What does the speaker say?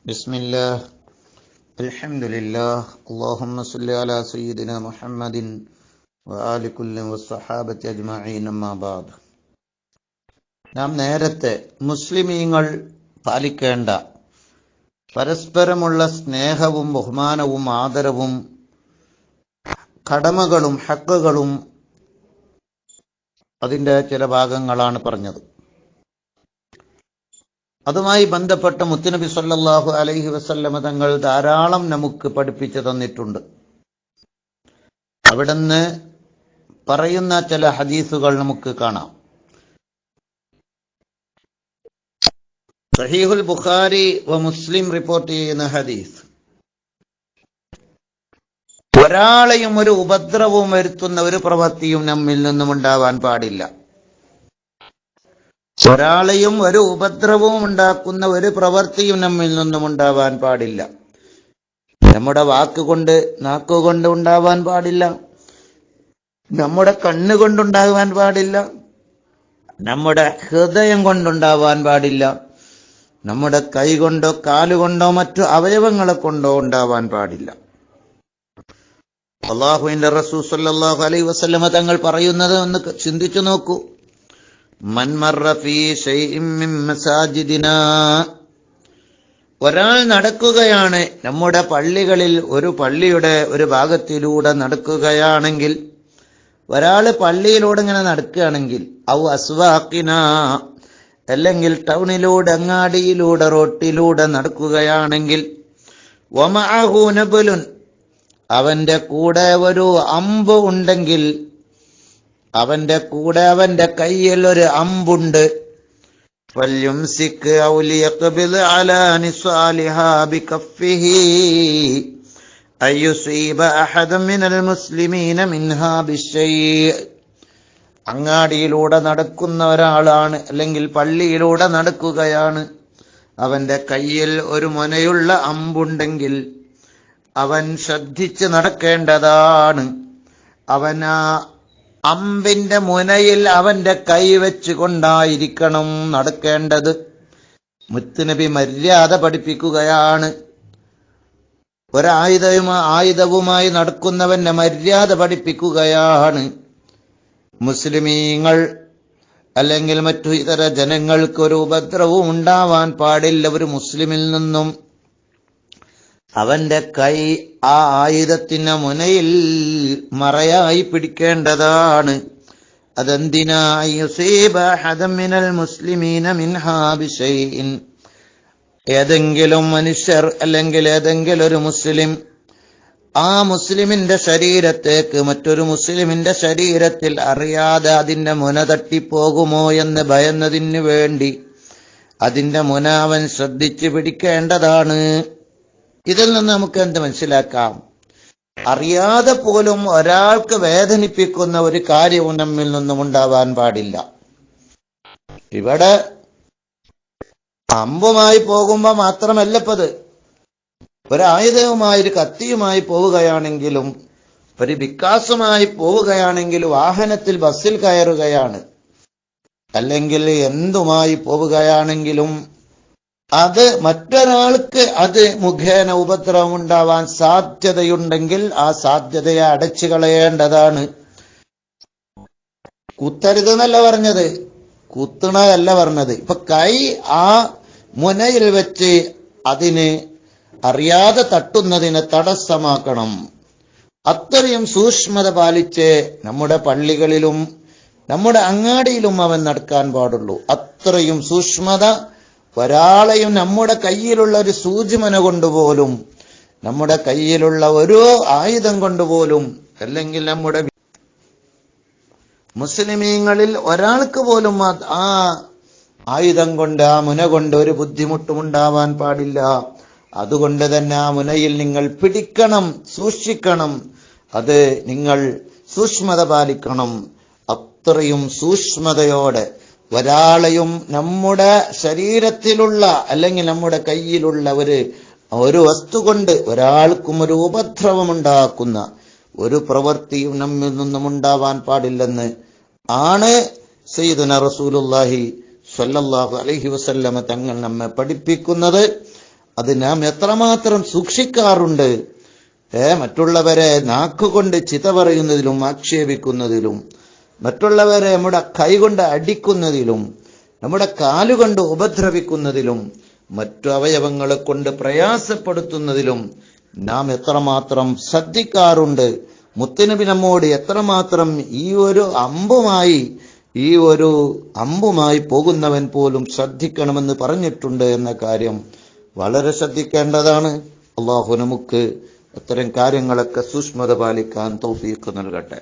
ബിസ്മില്ലാഹ് അൽഹംദുലില്ലാഹ് അല്ലാഹുമ്മ സ്വല്ലി അലാ സയ്യിദിനാ മുഹമ്മദിൻ വആലി കുല്ലി വസ്സഹാബത്തി അജ്മഈൻ അമ്മാ ബഅദ്. നാം നേരത്തെ മുസ്ലിമീങ്ങൾ പാലിക്കേണ്ട പരസ്പരമുള്ള സ്നേഹവും ബഹുമാനവും ആദരവും കടമകളും ഹക്കുകളും അതിൻ്റെ ചില ഭാഗങ്ങളാണ് പറഞ്ഞത്. അതുമായി ബന്ധപ്പെട്ട മുത്തുനബി സല്ലല്ലാഹു അലൈഹി വസല്ലമ തങ്ങൾ ധാരാളം നമുക്ക് പഠിപ്പിച്ചു തന്നിട്ടുണ്ട്. അവിടുന്ന് പറയുന്ന ചില ഹദീസുകൾ നമുക്ക് കാണാം. സഹീഹുൽ ബുഖാരി വ മുസ്ലിം റിപ്പോർട്ട് ചെയ്യുന്ന ഹദീസ്, ഒരാളെയും ഒരു ഉപദ്രവവും വരുത്തുന്ന ഒരു പ്രവൃത്തിയും നമ്മിൽ നിന്നും ഉണ്ടാവാൻ പാടില്ല. ഒരാളെയും ഒരു ഉപദ്രവവും ഉണ്ടാക്കുന്ന ഒരു പ്രവൃത്തിയും നമ്മിൽ നിന്നും ഉണ്ടാവാൻ പാടില്ല. നമ്മുടെ വാക്കുകൊണ്ട്, നാക്കുകൊണ്ട് ഉണ്ടാവാൻ പാടില്ല, നമ്മുടെ കണ്ണുകൊണ്ടുണ്ടാകാൻ പാടില്ല, നമ്മുടെ ഹൃദയം കൊണ്ടുണ്ടാവാൻ പാടില്ല, നമ്മുടെ കൈ കൊണ്ടോ കാലുകൊണ്ടോ മറ്റു അവയവങ്ങളെ കൊണ്ടോ ഉണ്ടാവാൻ പാടില്ല. അല്ലാഹുവിന്റെ റസൂൽ സല്ലല്ലാഹു അലൈഹി വസല്ലമ തങ്ങൾ പറയുന്നത് ഒന്ന് ചിന്തിച്ചു നോക്കൂ. മൻ മർറ ഫീ ശൈഇൻ മിൻ മസാജിദിനാ, ഒരാൾ നടക്കുകയാണ് നമ്മുടെ പള്ളികളിൽ, ഒരു പള്ളിയുടെ ഒരു ഭാഗത്തിലൂടെ നടക്കുകയാണെങ്കിൽ, ഒരാൾ പള്ളിയിലൂടെ ഇങ്ങനെ നടക്കുകയാണെങ്കിൽ, ഔ അസ്വാഖിനാ, അല്ലെങ്കിൽ ടൗണിലൂടെ, അങ്ങാടിയിലൂടെ, റോട്ടിലൂടെ നടക്കുകയാണെങ്കിൽ, വമഅഹു നബലുൻ, അവന്റെ കൂടെ ഒരു അമ്പ് ഉണ്ടെങ്കിൽ, അവന്റെ കൂടെ അവന്റെ കയ്യിൽ ഒരു അമ്പുണ്ട്, ഫല്യുംസിക് ഔ ലിയഖ്ബിൽ അലാ നിസാലിഹാ ബികഫിഹി അയ്യുസീബ അഹദൻ മിനൽ മുസ്ലിമീന മിൻഹാ ബിശൈഅ. അങ്ങാടിയിലൂടെ നടക്കുന്ന ഒരാളാണ്, അല്ലെങ്കിൽ പള്ളിയിലൂടെ നടക്കുകയാണ്, അവന്റെ കയ്യിൽ ഒരു മുനയുള്ള അമ്പുണ്ടെങ്കിൽ അവൻ ശ്രദ്ധിച്ച് നടക്കേണ്ടതാണ്. അവൻ ആ അമ്പിന്റെ മുനയിൽ അവന്റെ കൈ വെച്ചുകൊണ്ടായിരിക്കണം നടക്കേണ്ടത്. മുത്തുനബി മര്യാദ പഠിപ്പിക്കുകയാണ്. ആയുധവുമായി നടക്കുന്നവന്റെ മര്യാദ പഠിപ്പിക്കുകയാണ്. മുസ്ലിമീങ്ങൾ അല്ലെങ്കിൽ മറ്റു ഇതര ജനങ്ങൾക്ക് ഒരു ഉപദ്രവവും ഉണ്ടാവാൻ പാടില്ല. ഒരു മുസ്ലിമിൽ നിന്നും അവന്റെ കൈ ആ ആയുധത്തിന്റെ മുനയിൽ മറയായി പിടിക്കേണ്ടതാണ്. അതെന്തിനാ? യുസീബ അഹദൻ മിനൽ മുസ്ലിമീന മിൻഹാ ബിശൈഇൻ, ഏതെങ്കിലും മനുഷ്യർ അല്ലെങ്കിൽ ഏതെങ്കിലും ഒരു മുസ്ലിം ആ മുസ്ലിമിന്റെ ശരീരത്തേക്ക് മറ്റൊരു മുസ്ലിമിന്റെ ശരീരത്തിൽ അറിയാതെ അതിന്റെ മുന തട്ടിപ്പോകുമോ എന്ന് ഭയന്നതിനു വേണ്ടി അതിന്റെ മുന അവൻ ശ്രദ്ധിച്ചു പിടിക്കേണ്ടതാണ്. ഇതിൽ നിന്ന് നമുക്ക് എന്ത് മനസ്സിലാക്കാം? അറിയാതെ പോലും ഒരാൾക്ക് വേദനിപ്പിക്കുന്ന ഒരു കാര്യവും നമ്മിൽ നിന്നും ഉണ്ടാവാൻ പാടില്ല. ഇവിടെ അമ്പുമായി പോകുമ്പോ മാത്രമല്ലപ്പത്, ഒരായുധവുമായി, ഒരു കത്തിയുമായി പോവുകയാണെങ്കിലും, ഒരു വികാസമായി പോവുകയാണെങ്കിലും, വാഹനത്തിൽ ബസ്സിൽ കയറുകയാണ്, അല്ലെങ്കിൽ എന്തുമായി പോവുകയാണെങ്കിലും അത് മറ്റൊരാൾക്ക് അത് മുഖേന ഉപദ്രവം ഉണ്ടാവാൻ സാധ്യതയുണ്ടെങ്കിൽ ആ സാധ്യതയെ അടച്ചു കളയേണ്ടതാണ്. കുത്തരുത് എന്നല്ല പറഞ്ഞത്, കുത്തണതല്ല പറഞ്ഞത്. ഇപ്പൊ കൈ ആ മുനയിൽ വെച്ച് അതിന് അറിയാതെ തട്ടുന്നതിനെ തടസ്സമാക്കണം. അത്രയും സൂക്ഷ്മത പാലിച്ച് നമ്മുടെ പള്ളികളിലും നമ്മുടെ അങ്ങാടിയിലും അവൻ നടക്കാൻ പാടുള്ളൂ. അത്രയും സൂക്ഷ്മത ഒരാളെയും നമ്മുടെ കയ്യിലുള്ള ഒരു സൂചിമന കൊണ്ടുപോലും, നമ്മുടെ കയ്യിലുള്ള ഓരോ ആയുധം കൊണ്ടുപോലും, അല്ലെങ്കിൽ നമ്മുടെ മുസ്ലിമീങ്ങളിൽ ഒരാൾക്ക് പോലും ആ ആയുധം കൊണ്ട്, ആ മുന കൊണ്ട് ഒരു ബുദ്ധിമുട്ടും ഉണ്ടാവാൻ പാടില്ല. അതുകൊണ്ട് തന്നെ ആ മുനയിൽ നിങ്ങൾ പിടിക്കണം, സൂക്ഷിക്കണം, അത് നിങ്ങൾ സൂക്ഷ്മത പാലിക്കണം. അത്രയും സൂക്ഷ്മതയോടെ ഒരാളെയും നമ്മുടെ ശരീരത്തിലുള്ള അല്ലെങ്കിൽ നമ്മുടെ കയ്യിലുള്ള ഒരു വസ്തു കൊണ്ട് ഒരാൾക്കും ഒരു ഉപദ്രവമുണ്ടാക്കുന്ന ഒരു പ്രവൃത്തിയും നമ്മിൽ നിന്നും ഉണ്ടാവാൻ പാടില്ലെന്ന് ആണ് സയ്യിദുനാ റസൂലുള്ളാഹി സ്വല്ലല്ലാഹു അലൈഹി വസല്ലമ തങ്ങൾ നമ്മെ പഠിപ്പിക്കുന്നത്. അത് നാം എത്രമാത്രം സൂക്ഷിക്കാറുണ്ട്. മറ്റുള്ളവരെ നാക്കുകൊണ്ട് ചിത പറയുന്നതിലും ആക്ഷേപിക്കുന്നതിലും, മറ്റുള്ളവരെ നമ്മുടെ കൈകൊണ്ട് അടിക്കുന്നതിലും, നമ്മുടെ കാലുകൊണ്ട് ഉപദ്രവിക്കുന്നതിലും, മറ്റു അവയവങ്ങളെ കൊണ്ട് പ്രയാസപ്പെടുത്തുന്നതിലും നാം എത്രമാത്രം ശ്രദ്ധിക്കാറുണ്ട്. മുത്തുനബി നമ്മോട് എത്രമാത്രം ഈ ഒരു അമ്പുമായി പോകുന്നവൻ പോലും ശ്രദ്ധിക്കണമെന്ന് പറഞ്ഞിട്ടുണ്ട് എന്ന കാര്യം വളരെ ശ്രദ്ധിക്കേണ്ടതാണ്. അല്ലാഹു നമുക്ക് അത്തരം കാര്യങ്ങളൊക്കെ സൂക്ഷ്മത പാലിക്കാൻ തൗഫീഖ് നൽകട്ടെ.